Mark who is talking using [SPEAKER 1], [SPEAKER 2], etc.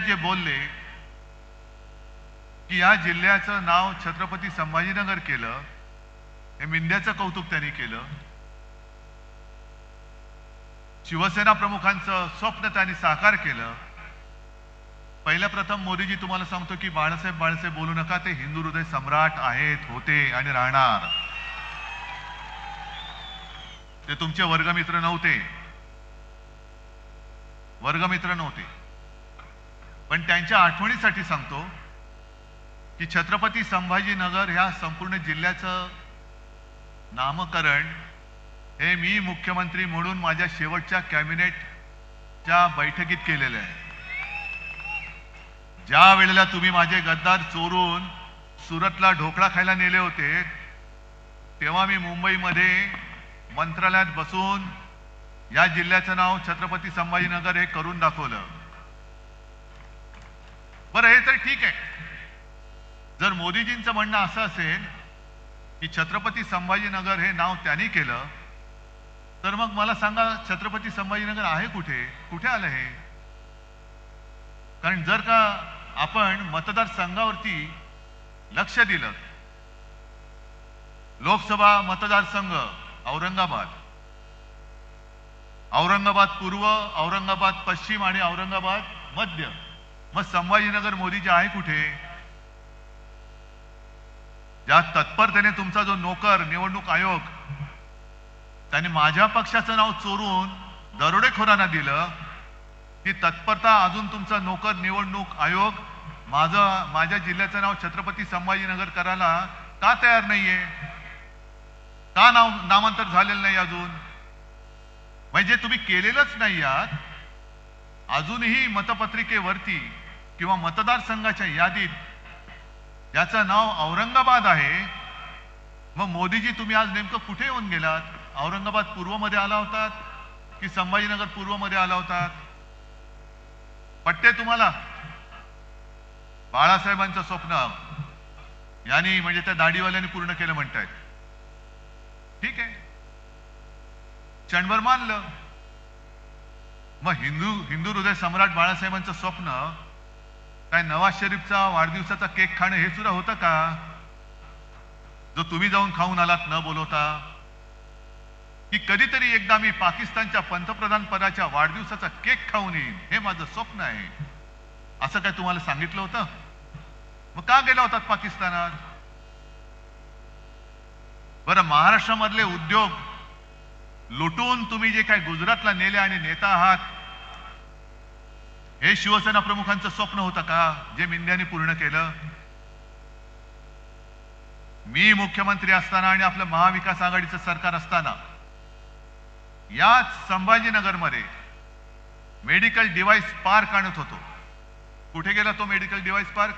[SPEAKER 1] जे बोलले की या जिल्ह्याचं नाव छत्रपती संभाजीनगर केलं, हे मिंद्याचं कौतुक त्यांनी केलं. शिवसेना प्रमुखांचं स्वप्न त्यांनी साकार केलं. पहिल्या प्रथम मोदीजी तुम्हाला सांगतो की बाळासाहेब बोलू नका, ते हिंदू हृदय सम्राट आहेत, होते आणि राहणार. ते तुमचे वर्गमित्र नव्हते, पण त्यांच्या आठवणीसाठी सांगतो की छत्रपती संभाजीनगर ह्या संपूर्ण जिल्ह्याचं नामकरण हे मी मुख्यमंत्री म्हणून माझ्या शेवटच्या कॅबिनेटच्या बैठकीत केलेलं आहे. ज्या वेळेला तुम्ही माझे गद्दार चोरून सुरतला ढोकळा खायला नेले होते, तेव्हा मी मुंबईमध्ये मंत्रालयात बसून या जिल्ह्याचं नाव छत्रपती संभाजीनगर हे करून दाखवलं. बरं, हे तर ठीक आहे. जर मोदीजींचं म्हणणं असं असेल की छत्रपती संभाजीनगर हे नाव त्यांनी केलं, तर मग मला सांगा, छत्रपती संभाजीनगर आहे कुठे आलं हे? कारण जर का आपण मतदारसंघावरती लक्ष दिलं, लोकसभा मतदारसंघ औरंगाबाद पूर्व, औरंगाबाद पश्चिम आणि औरंगाबाद मध्य, मग संभाजीनगर मोदीजी आहे कुठे? ज्या तत्परतेने तुमचा जो नोकर निवडणूक आयोग त्याने माझ्या पक्षाचं नाव चोरून दरोडेखोरांना दिलं, ती तत्परता अजून तुमचा नोकर निवडणूक आयोग माझ्या जिल्ह्याचं नाव छत्रपती संभाजीनगर करायला का तयार नाहीये? का नामांतर झालेलं नाही अजून? म्हणजे तुम्ही केलेलंच नाही आहात. अजूनही मतपत्रिकेवरती किंवा मतदारसंघाच्या यादीत ज्याचं नाव औरंगाबाद आहे, मग मोदीजी तुम्ही आज नेमकं कुठे येऊन गेलात? औरंगाबाद पूर्वमध्ये आला होतात की संभाजीनगर पूर्वमध्ये आला होतात? पट्टे तुम्हाला? बाळासाहेबांचं स्वप्न यांनी म्हणजे त्या दाढीवाल्यांनी पूर्ण केलं म्हणतायत. ठीक आहे, क्षणभर मानलं. मग हिंदू हृदय सम्राट बाळासाहेबांचं स्वप्न काय नवाज शरीफचा वाढदिवसाचा केक खाणं हे सुद्धा होतं का, जो तुम्ही जाऊन खाऊन आलात न बोलवता? की कधीतरी एकदा मी पाकिस्तानच्या पंतप्रधान पदाच्या वाढदिवसाचा केक खाऊन येईन, हे माझं स्वप्न आहे, असं काय तुम्हाला सांगितलं होतं? मग का गेला होतात पाकिस्तानात? बरं, महाराष्ट्रामधले उद्योग लुटून तुम्ही जे काय गुजरातला नेले आणि नेता आहात, हे शिवसेना प्रमुखांचं स्वप्न होतं का, जे मिंद्याने पूर्ण केलं? मी मुख्यमंत्री असताना आणि आपलं महाविकास आघाडीचं सरकार असताना याच संभाजीनगरमध्ये मेडिकल डिव्हाइस पार्क आणत होतो. कुठे गेला तो मेडिकल डिव्हाइस पार्क?